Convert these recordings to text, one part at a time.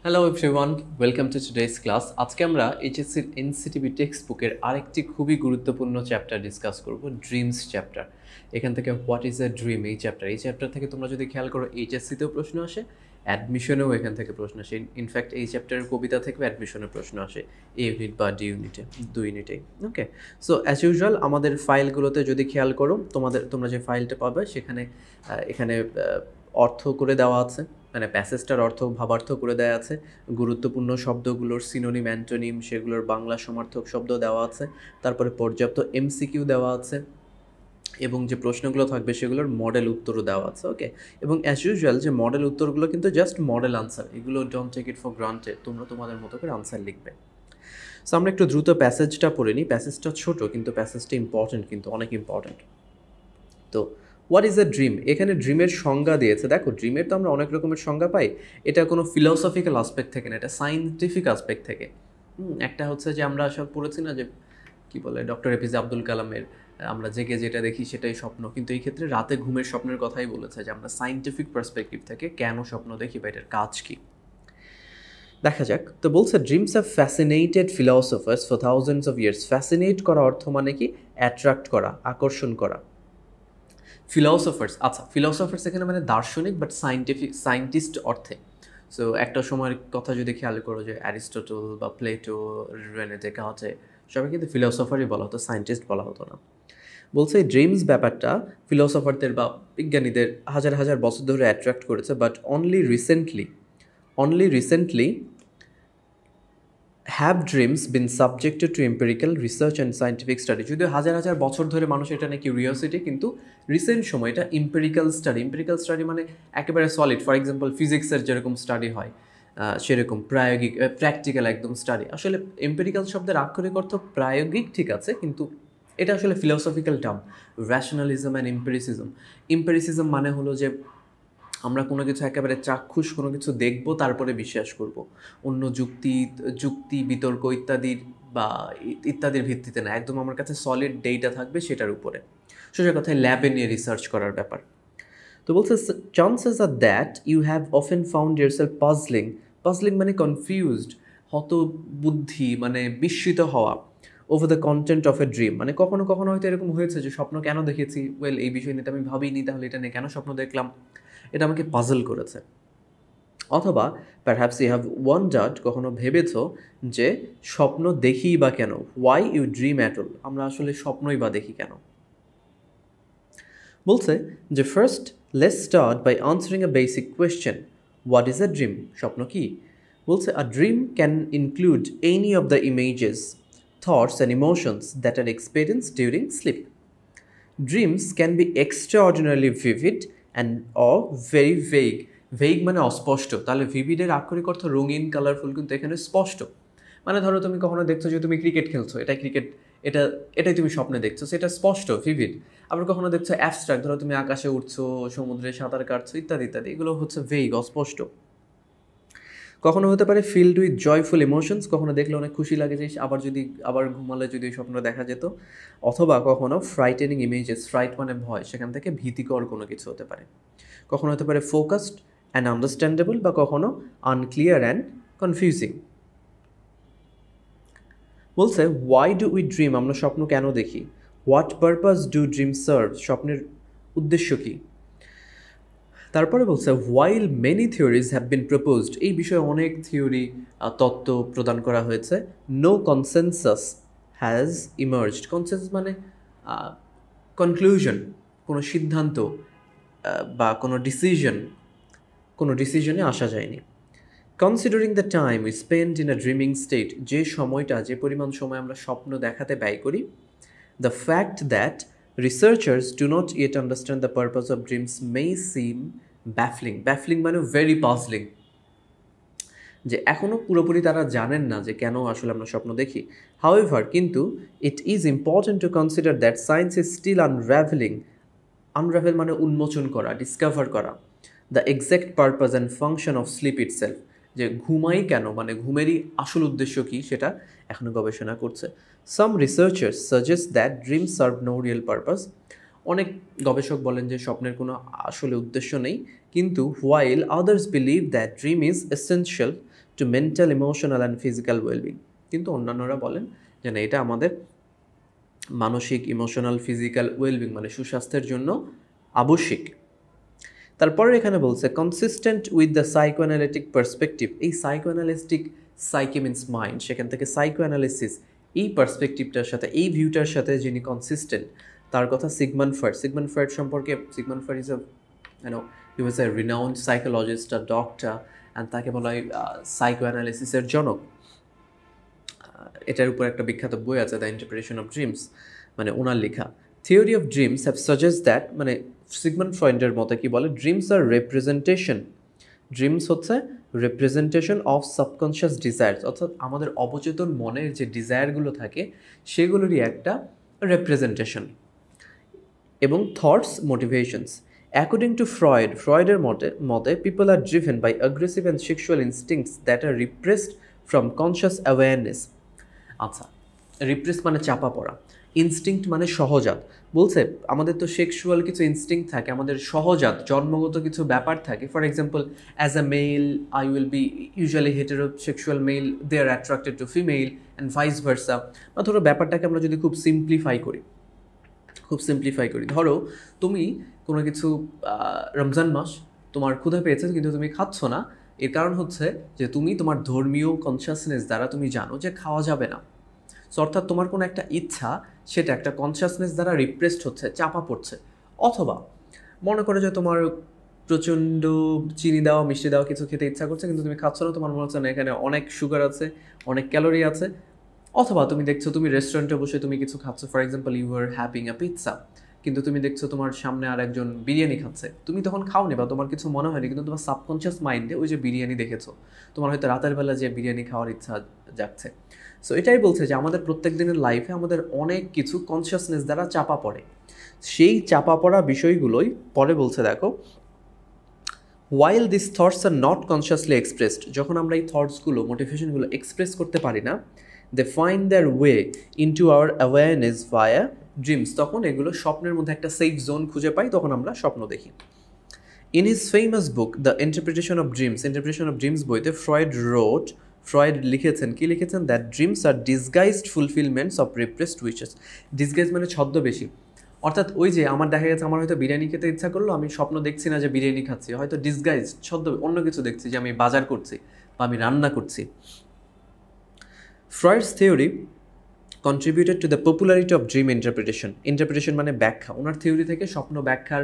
Hello everyone, welcome to today's class. আজকে আমরা এইচএসসির NCTB text বুকের আরেকটি খুবই গুরুত্বপূর্ণ চ্যাপ্টার ডিসকাস করব, ড্রিমস চ্যাপ্টার। এখান থেকে হোয়াট ইজ এ ড্রিম, এই চ্যাপ্টার থেকে তোমরা যদি খেয়াল করো এইচএসসিতেও প্রশ্ন আসে, অ্যাডমিশনেও এখান থেকে প্রশ্ন আসে। ইনফ্যাক্ট এই চ্যাপ্টারের কবিতা থেকেও অ্যাডমিশনের প্রশ্ন আসে, এ ইউনিট বা ডি ইউনিটে, 2 ইউনিটে। ওকে, সো অ্যাজ ইউজুয়াল আমাদের ফাইলগুলোতে যদি খেয়াল করো, তোমরা যে ফাইলটা পাবে সেখানে এখানে অর্থ করে দেওয়া আছে, মানে প্যাসেজটার অর্থ ভাবার্থ করে দেওয়া আছে, গুরুত্বপূর্ণ শব্দগুলোর সিনোনিম অ্যান্টোনিম সেগুলোর বাংলা সমার্থক শব্দ দেওয়া আছে, তারপরে পর্যাপ্ত এমসিকিউ দেওয়া আছে এবং যে প্রশ্নগুলো থাকবে সেগুলোর মডেল উত্তরও দেওয়া আছে। ওকে, এবং অ্যাজ ইউজুয়াল যে মডেল উত্তরগুলো কিন্তু জাস্ট মডেল আনসার, এগুলো don't take it for granted, তোমরা তোমাদের মতো করে আনসার লিখবে। সো আমরা একটু দ্রুত প্যাসেজটা পড়ে নিই। প্যাসেজটা ছোট কিন্তু প্যাসেজটা ইম্পর্টেন্ট, কিন্তু অনেক ইম্পর্টেন্ট। তো হোয়াট ইজ এ ড্রিম, এখানে ড্রিমের সংজ্ঞা দিয়েছে। দেখো, ড্রিমের তো আমরা অনেক রকমের সংজ্ঞা পাই, এটা কোনো ফিলোসফিক্যাল আসপেক্ট থেকে না, এটা সায়েন্টিফিক আসপেক্ট থেকে। একটা হচ্ছে যে আমরা সব পড়েছি না, যে কি বলে ডক্টর এপিজে আব্দুল কালামের আমরা জেগে যেটা দেখি সেটাই স্বপ্ন, কিন্তু এই ক্ষেত্রে রাতে ঘুমের স্বপ্নের কথাই বলেছে, যে আমরা সায়েন্টিফিক পার্সপেক্টিভ থেকে কেন স্বপ্ন দেখি বা এটার কাজ কী দেখা যাক। তো বলছে dreams have fascinated philosophers for thousands of years. Fascinate করা অর্থ মানে কি? অ্যাট্রাক্ট করা, আকর্ষণ করা। ফিলসফার্স, আচ্ছা ফিলসফার্স এখানে মানে দার্শনিক, বাট সায়েন্টিস্ট অর্থে। সো একটা সময়ের কথা যদি খেয়াল করো, যে অ্যারিস্টটল বা প্লেটো, রেনে ডেকার্টে, সবাই কিন্তু ফিলসফারই বলা হতো, সায়েন্টিস্ট বলা হতো না। বলছে এই ড্রিমস ব্যাপারটা ফিলসফারদের বা বিজ্ঞানীদের হাজার হাজার বছর ধরে অ্যাট্রাক্ট করেছে, but only recently have dreams been subjected to empirical research and scientific study. যদিও হাজার হাজার বছর ধরে মানুষ এটা নিয়ে কিউরিওসিটি, কিন্তু রিসেন্ট সময় এটা এম্পেরিক্যাল স্টাডি মানে একেবারে সলিড। ফর এক্সাম্পল ফিজিক্সের যেরকম স্টাডি হয় সেরকম প্রায়োগিক, প্র্যাকটিক্যাল একদম স্টাডি। আসলে এম্পেরিক্যাল শব্দের আক্ষরিক অর্থ প্রায়োগিক, ঠিক আছে, কিন্তু এটা আসলে ফিলোসফিক্যাল টার্ম। র্যাশনালিজম অ্যান্ড এম্পেরিসিজম মানে হলো যে আমরা কোনো কিছু একেবারে চাক্ষুষ কোনো কিছু দেখব, তারপরে বিশ্বাস করব, অন্য যুক্তি বিতর্ক ইত্যাদির ভিত্তিতে না, একদম আমার কাছে সলিড ডেটা থাকবে সেটার উপরে। সোজা কথায় ল্যাবে নিয়ে রিসার্চ করার ব্যাপার। তো বলছে chances are that you have often found yourself puzzling মানে কনফিউজড, হতবুদ্ধি মানে বিস্মিত হওয়া, over the content of a dream, মানে কখনো কখনো হয়তো এরকম হয়েছে যে স্বপ্ন কেন দেখেছি, এই বিষয় নিয়ে তো আমি ভাবিনি, তাহলে এটা নিয়ে কেন স্বপ্ন দেখলাম, এটা আমাকে পাজল করেছে। অথবা পারহ্যাপস ইউ হ্যাভ ওয়ান্ডার্ড, কখনো ভেবেছ যে স্বপ্ন দেখি বা কেন, why you dream at all, আমরা আসলে স্বপ্নই বা দেখি কেন। বলছে যে first let's start by answering a basic question, what is a dream, স্বপ্ন কি? বলছে a dream can include any of the images, thoughts and emotions that are experience during sleep. Dreams can be extraordinarily vivid and or very vague. Vague মানে অস্পষ্ট, তাহলে ভিভিডের আক্ষরিক অর্থ রঙিন, colourful, কিন্তু এখানে স্পষ্ট। মানে ধরো তুমি কখনো দেখছো যে তুমি ক্রিকেট খেলছো, এটাই তুমি স্বপ্নে দেখছো, সেটা স্পষ্ট, ভিভিড। আবার কখনো দেখছো অ্যাবস্ট্রাক্ট, ধরো তুমি আকাশে উঠছো, সমুদ্রে সাঁতার কাটছো, ইত্যাদি ইত্যাদি, এগুলো হচ্ছে ভেগ, অস্পষ্ট। কখনো হতে পারে ফিল্ড উইথ জয়ফুল ইমোশনস, কখনো দেখলে অনেক খুশি লাগে যে আবার ঘুমালে যদি ওই স্বপ্ন দেখা যেত। অথবা কখনো ফ্রাইটেনিং ইমেজেস, ফ্রাইট মানে ভয়, সেখান থেকে ভীতিকর কোনো কিছু হতে পারে। কখনো হতে পারে ফোকাসড অ্যান্ড আন্ডারস্ট্যান্ডেবল, বা কখনো আনক্লিয়ার অ্যান্ড কনফিউজিং। বলছে ওয়াই ডু উই ড্রিম, আমরা স্বপ্ন কেন দেখি? What purpose do dream serve, স্বপ্নের উদ্দেশ্য কী? তারপরে বলছে while many theories have been proposed, এই বিষয়ে অনেক থিওরি তত্ত্ব প্রদান করা হয়েছে, no consensus has emerged. Consensus মানে কনক্লুশন, কোনো সিদ্ধান্ত বা কোনো ডিসিশনে আসা যায়নি। Considering the time we spend in a dreaming state, যে পরিমাণ সময় আমরা স্বপ্ন দেখাতে ব্যয় করি, the fact that researchers do not yet understand the purpose of dreams may seem baffling মানে very puzzling, যে এখনও পুরোপুরি তারা জানেন না যে কেন আসলে আমরা স্বপ্ন দেখি। However, কিন্তু it is important to consider that science is still unravel মানে উন্মোচন করা, ডিসকভার করা, the exact purpose and function of sleep itself, যে ঘুমাই কেন, মানে ঘুমেরই আসল উদ্দেশ্য কী সেটা এখনও গবেষণা করছে। Some researchers suggest that dreams serve no real purpose, অনেক গবেষক বলেন যে স্বপ্নের কোনো আসলে উদ্দেশ্য নেই, কিন্তু while others believe that dream is essential to mental, emotional and physical wellbeing. কিন্তু অন্যান্যরা বলেন যে না, এটা আমাদের মানসিক, ইমোশনাল, ফিজিক্যাল ওয়েলবিং মানে সুস্বাস্থ্যের জন্য আবশ্যিক। তারপরে এখানে বলছে consistent with the psychoanalytic perspective. এই সাইকোঅ্যানালিস্টিক, সাইকে মিনস মাইন্ড, সেখান থেকে সাইকোঅ্যানালিসিস, এই পার্সপেক্টিভটার সাথে, এই ভিউটার সাথে যিনি কনসিস্টেন্ট, তার কথা সিগমন্ড ফ্রয়েড। সিগমন্ড ফ্রয়েড সম্পর্কে, Sigmund Freud is a he was A renowned psychologist, a doctor, and তাকে বলা হয় সাইকোঅ্যানালিসিসের জনক। এটার উপর একটা বিখ্যাত বই আছে, দ্য ইন্টারপ্রিটেশন অফ ড্রিমস, মানে ওনার লেখা। Theory of dreams have suggest that, মানে সিগমন্ড ফ্রয়েডের মতে কি বলে, ড্রিমস আর রিপ্রেজেন্টেশন, ড্রিমস হচ্ছে রিপ্রেজেন্টেশন অফ সাবকনশিয়াস ডিজায়ার্স, অর্থাৎ আমাদের অবচেতন মনের যে ডিজায়ারগুলো থাকে সেগুলোরই একটা রিপ্রেজেন্টেশন, এবং thoughts, motivations. According to Freud, ফ্রয়েডের মতে people are driven by aggressive and sexual instincts that are repressed from conscious awareness. আচ্ছা, রিপ্রেস মানে চাপা পড়া, ইনস্টিংক্ট মানে সহজাত। বলছে আমাদের তো সেক্সুয়াল কিছু ইনস্টিংক্ট থাকে, আমাদের সহজাত জন্মগত কিছু ব্যাপার থাকে। For example, as a male I will be usually heterosexual male, they are attracted to female and vice versa. বা ধরো ব্যাপারটাকে আমরা যদি খুব সিম্পলিফাই করি, ধরো তুমি কোনো কিছু, রমজান মাস, তোমার ক্ষুধা পেয়েছে কিন্তু তুমি খাচ্ছ না, এর কারণ হচ্ছে যে তুমি তোমার ধর্মীয় কনসিয়াসনেস দ্বারা তুমি জানো যে খাওয়া যাবে না। সো অর্থাৎ তোমার কোনো একটা ইচ্ছা, সেটা একটা কনসিয়াসনেস দ্বারা রিপ্রেসড হচ্ছে, চাপা পড়ছে। অথবা মনে করো যে তোমার প্রচণ্ড চিনি দেওয়া, মিষ্টি দেওয়া কিছু খেতে ইচ্ছা করছে, কিন্তু তুমি খাচ্ছ না, তোমার মনে হচ্ছে না এখানে অনেক সুগার আছে, অনেক ক্যালোরি আছে। অথবা তুমি দেখছো তুমি রেস্টুরেন্টে বসে তুমি কিছু খাচ্ছ, for example you are having a pizza, কিন্তু তুমি দেখছো তোমার সামনে আর একজন বিরিয়ানি খাচ্ছে, তুমি তখন খাওনি বা তোমার কিছু মনে হয়নি, কিন্তু তোমার সাবকনশিয়াস মাইন্ডে ওই যে বিরিয়ানি দেখেছো, তোমার হয়তো রাতের বেলা যে বিরিয়ানি খাওয়ার ইচ্ছা জাগছে। সো এটাই বলছে যে আমাদের প্রত্যেক দিনের লাইফে আমাদের অনেক কিছু কনসিয়াসনেস দ্বারা চাপা পড়ে। সেই চাপা পড়া বিষয়গুলোই পরে বলছে, দেখো, while these thoughts are not consciously expressed, যখন আমরা এই থটসগুলো, মোটিভেশনগুলো এক্সপ্রেস করতে পারি না, they find their way into our awareness via dreams, তখন এগুলো স্বপ্নের মধ্যে একটা সেফ জোন খুঁজে পাই, তখন আমরা স্বপ্ন দেখি। In his famous book The Interpretation of Dreams বইতে ফ্রয়েড লিখেছেন, কি লিখেছেন, that dreams are disguised fulfillments of repressed wishes. Disguise মানে ছদ্মবেশী, অর্থাৎ ওই যে আমার দেখা গেছে আমার হয়তো বিরিয়ানি খেতে ইচ্ছা করলো, আমি স্বপ্ন দেখছি না যে বিরিয়ানি খাচ্ছি, হয়তো ডিসগাইজ, অন্য কিছু দেখছি, যে আমি বাজার করছি বা আমি রান্না করছি। Freud's theory contributed to the popularity of dream interpretation মানে ব্যাখ্যা। ওনার থিওরি থেকে স্বপ্ন ব্যাখ্যার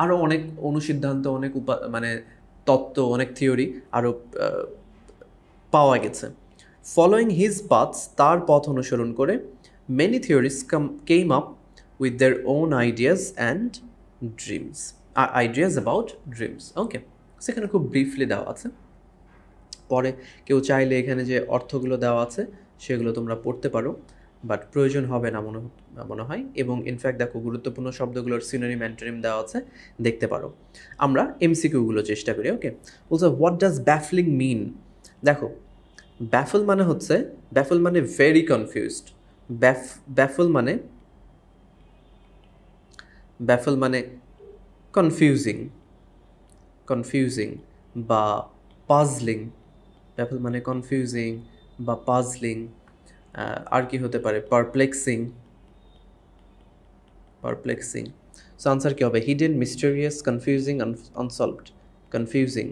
আরও অনেক অনুসিদ্ধান্ত, অনেক মানে তত্ত্ব, অনেক থিওরি আরও পাওয়া গেছে। ফলোয়িং হিজ পাথস, তার পথ অনুসরণ করে, many theories came up with their own ideas and dreams, ideas about dreams. ওকে, সেখানে খুব ব্রিফলি দেওয়া আছে, পরে কেউ চাইলে এখানে যে অর্থগুলো দেওয়া আছে সেগুলো তোমরা পড়তে পারো, বাট প্রয়োজন হবে না মনে হয়। এবং ইনফ্যাক্ট দেখো, গুরুত্বপূর্ণ শব্দগুলোর সিনোনিম অ্যান্টোনিম দেওয়া আছে, দেখতে পারো। আমরা এমসিকিউগুলো চেষ্টা করি। ওকে, বলছে হোয়াট ডাজ ব্যাফলিং মিন। দেখো, ব্যাফল মানে ভেরি কনফিউজড। ব্যাফল মানে কনফিউজিং বা পাজলিং। ব্যাফল মানে কনফিউজিং বা পাজলিং। আর কি হতে পারে, পারপ্লেক্সিং। সো আনসার কি হবে, hidden, mysterious, confusing, unsolved. Confusing.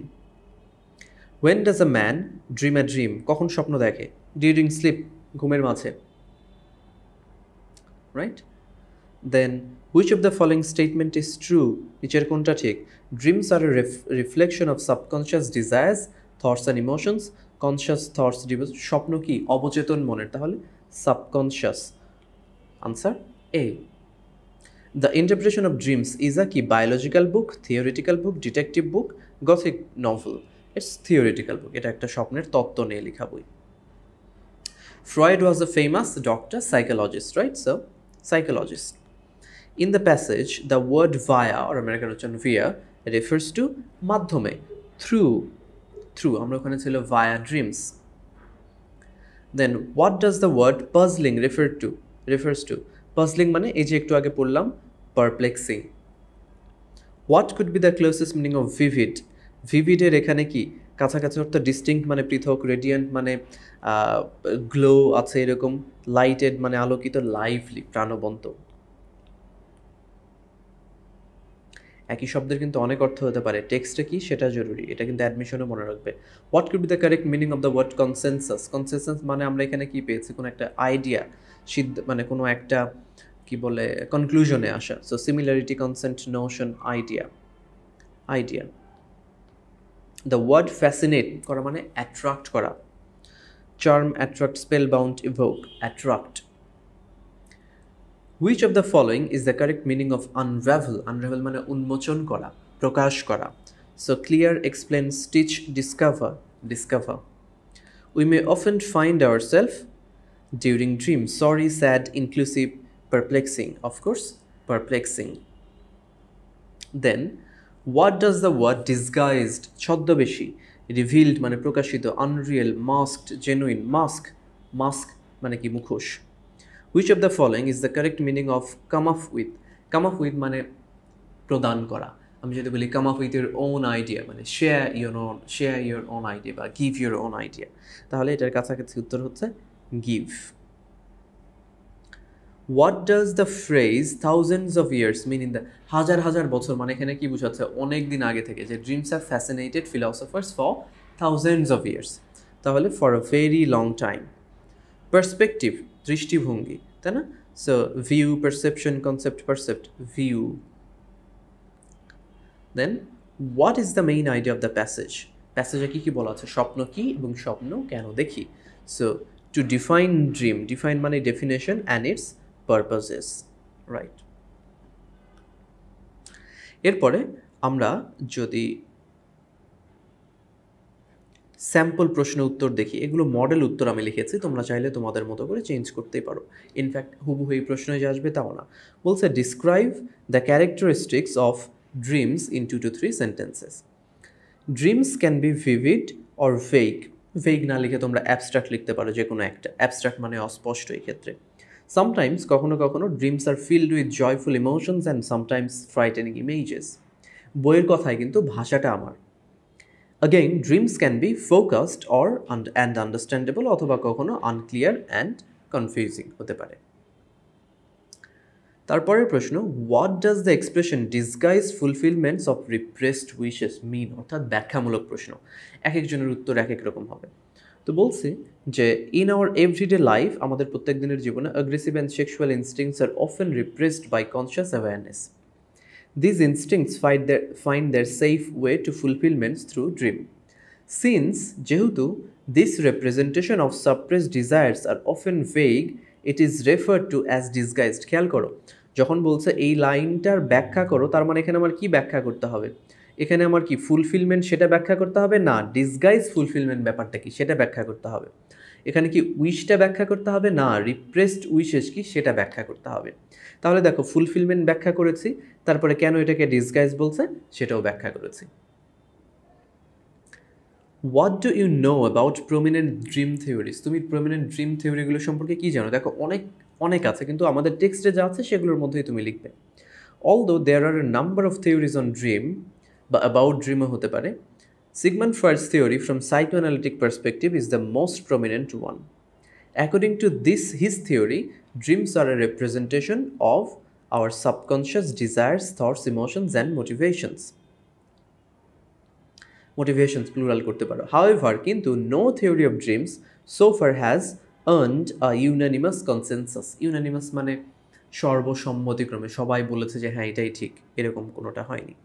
When does a man dream a dream? কখন স্বপ্ন দেখে? During sleep, ঘুমের মাঝে, right? Then which of the following statement is true? নিচের কোনটা ঠিক? Dreams are a reflection of subconscious desires, thoughts and emotions. Conscious thoughts, স্বপ্ন কি? অবচেতন মনের, তাহলে subconscious. Answer A. The Interpretation of Dreams is a কি biological book, theoretical book, detective book, gothic novel. It's theoretical book. এটা একটা স্বপ্নের তত্ত্ব নিয়ে লেখা বই। Freud was a famous doctor, psychologist, right? So, psychologist. In the passage, the word via, or American via, refers to মাধ্যমে, through, আমরা ওখানে ছিল via dreams. Then, what does the word puzzling refers to? Puzzling মানে এই যে একটু আগে পড়লাম, perplexing. What could be the closest meaning of vivid? Vivid এর এখানে কি কাছাকাছি অর্থ ডিস্টিংক্ট মানে পৃথক, রেডিয়েন্ট মানে গ্লো আছে এরকম, লাইটেড মানে আলোকিত, লাইভলি প্রাণবন্ত। একই শব্দের কিন্তু অনেক অর্থ হতে পারে, টেক্সটে কি সেটা জরুরি, এটা কিন্তু অ্যাডমিশনে মনে রাখবে। What could be the correct meaning of the word consensus? Consensus মানে আমরা এখানে কি পেয়েছি, কোনো একটা আইডিয়া, মানে কোনো একটা কি বলে কনক্লুশনে আসা। So similarity, consent, notion, idea. The word fascinate করা মানে অ্যাট্রাক্ট করা, charm, attract, spellbound, evoke, attract. Which of the following is the correct meaning of unravel? Unravel মানে উন্মোচন করা, প্রকাশ করা। So clear, explain, stitch, discover. We may often find ourselves during dreams sorry, sad, inclusive, perplexing. Of course, perplexing. Then, what does the word disguised, ছদ্মবেশী, revealed মানে প্রকাশিত, unreal, masked, genuine, mask মানে কি মুখোশ। Which of the following is the correct meaning of come up with? Come up with মানে প্রদান করা। আমি যদি বলি come up with your own idea মানে share your own idea বা give your own idea, তাহলে এটার কাছাকাছি উত্তর হচ্ছে give. What does the phrase thousands of years mean in the? হাজার বছর মানে এখানে কি বোঝাচ্ছে, অনেক দিন আগে থেকে, যে dreams have fascinated philosophers for thousands of years, তাহলে for a very long time. Perspective দৃষ্টিভঙ্গি, তাই না? So view, perception, concept, percept, view. Then what is the main idea of the passage? প্যাসেজে কী কী বলা আছে, স্বপ্ন কী এবং স্বপ্ন কেন দেখি। So to define dream, define মানে definition and its purposes, right. এরপরে আমরা যদি স্যাম্পল প্রশ্ন উত্তর দেখি, এগুলো মডেল উত্তর আমি লিখেছি, তোমরা চাইলে তোমাদের মতো করে চেঞ্জ করতেই পারো। ইনফ্যাক্ট হুবহু এই প্রশ্নে যে আসবে তাও না। বলছে describe the characteristics of dreams in 2 to 3 sentences. Dreams can be vivid or vague. Vague না লিখে তোমরা অ্যাবস্ট্রাক্ট লিখতে পারো, যে কোনো একটা। অ্যাবস্ট্রাক্ট মানে অস্পষ্ট এই ক্ষেত্রে। সামটাইমস কখনো কখনো dreams are filled with joyful emotions and sometimes frightening images. বইয়ের কথায় কিন্তু ভাষাটা আমার। Again, dreams can be focused and understandable অথবা কখনো unclear and confusing হতে পারে। তারপরের প্রশ্ন, what does the expression disguise fulfillments of repressed wishes mean? অর্থাৎ ব্যাখ্যামূলক প্রশ্ন, এক একজনের উত্তর এক এক রকম হবে। তো বলছি যে in our everyday life, আমাদের প্রত্যেক দিনের জীবনে aggressive and sexual instincts are often repressed by conscious awareness. These instincts find their safe way to fulfillments through dream. Since যেহেতু this representation of suppressed desires are often vague, it is referred to as disguised. খেয়াল করো, যখন বলছে এই লাইনটার ব্যাখ্যা করো, তার মানে এখানে আমার কি ব্যাখ্যা করতে হবে? এখানে আমার কি ফুলফিলমেন্ট সেটা ব্যাখ্যা করতে হবে না, ডিসগাইজ ফুলফিলমেন্ট ব্যাপারটা কি সেটা ব্যাখ্যা করতে হবে। এখানে কি উইশটা ব্যাখ্যা করতে হবে না, রিপ্রেসড উইশেস কি সেটা ব্যাখ্যা করতে হবে। তাহলে দেখো ফুলফিলমেন্ট ব্যাখ্যা করেছি, তারপরে কেন এটাকে ডিসগাইজ বলছে সেটাও ব্যাখ্যা করেছি। What do you know about prominent dream theories? তুমি প্রমিনেন্ট ড্রিম থিওরিগুলো সম্পর্কে কী জানো? দেখো অনেক আছে, কিন্তু আমাদের টেক্সটে যা আছে সেগুলোর মধ্যেই তুমি লিখবে। Although there are a number of theories on dream বা অ্যাবাউট ড্রিমও হতে পারে, Sigmund Freud's theory from psychoanalytic perspective is the most prominent one. According to his theory, dreams are a representation of our subconscious desires, thoughts, emotions and motivations. Motivations plural করতে পারো। However, কিন্তু no theory of dreams so far has earned a unanimous consensus. Unanimous মানে সর্বসম্মতিক্রমে সবাই বলেছে যে হ্যাঁ এটাই ঠিক, এরকম কোনোটা হয়নি।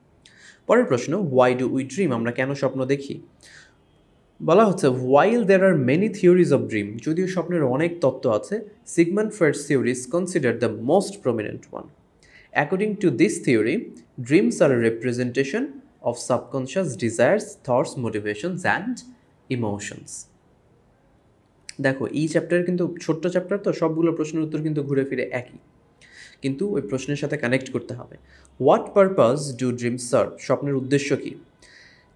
পরের প্রশ্ন, why do we dream? আমরা কেন স্বপ্ন দেখি? বলা হচ্ছে while there are many theories of dream, যদিও স্বপ্নের অনেক তত্ত্ব আছে, Sigmund Freud's theory is considered the most prominent one. According to this theory, dreams are a representation of subconscious desires, thoughts, motivations and emotions. দেখো এই chapter কিন্তু ছোট্ট chapter, তো সবগুলো প্রশ্নের উত্তর কিন্তু ঘুরে ফিরে একই, কিন্তু ওই প্রশ্নের সাথে কানেক্ট করতে হবে। What purpose do dreams serve? স্বপ্নের উদ্দেশ্য কী?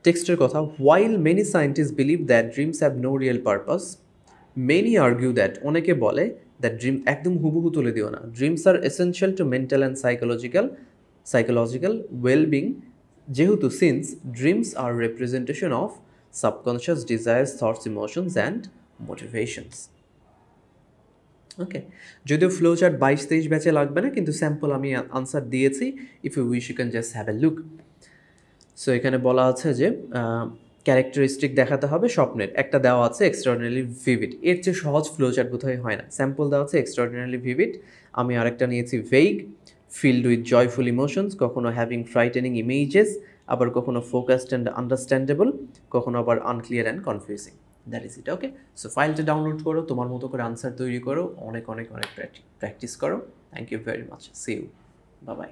টেক্সটের কথা, while many scientists believe that dreams have no real purpose, many argue that, অনেকে বলে that dream, একদম হুবহু তুলে দিও না, dreams are essential to mental and psychological well-being, যেহেতু since dreams are representation of subconscious desires, thoughts, emotions and motivations. ওকে, যদিও flow chart 22-23 ব্যাচে লাগবে না, কিন্তু স্যাম্পল আমি আনসার দিয়েছি। If you wish you can just have a look. So এখানে বলা আছে যে ক্যারেক্টারিস্টিক দেখাতে হবে স্বপ্নের, একটা দেওয়া আছে এক্সট্রাঅর্ডিনারি ভিভিড। এর চেয়ে সহজ ফ্লো চার্ট বোধহয় হয় না। স্যাম্পল দেওয়া আছে এক্সট্রাঅর্ডিনারি ভিভিড, আমি আরেকটা নিয়েছি ভেইগ, ফিল্ড উইথ জয়ফুল ইমোশনস, কখনো হ্যাভিং ফ্রাইটেনিং ইমেজেস, আবার কখনো ফোকাসড অ্যান্ড আন্ডারস্ট্যান্ডেবল, কখনো আবার unclear and confusing. That is it. Okay, so ফাইলটা ডাউনলোড করো, তোমার মতো করে আনসার তৈরি করো, অনেক অনেক অনেক প্র্যাকটিস করো। Thank you very much, see you, bye by.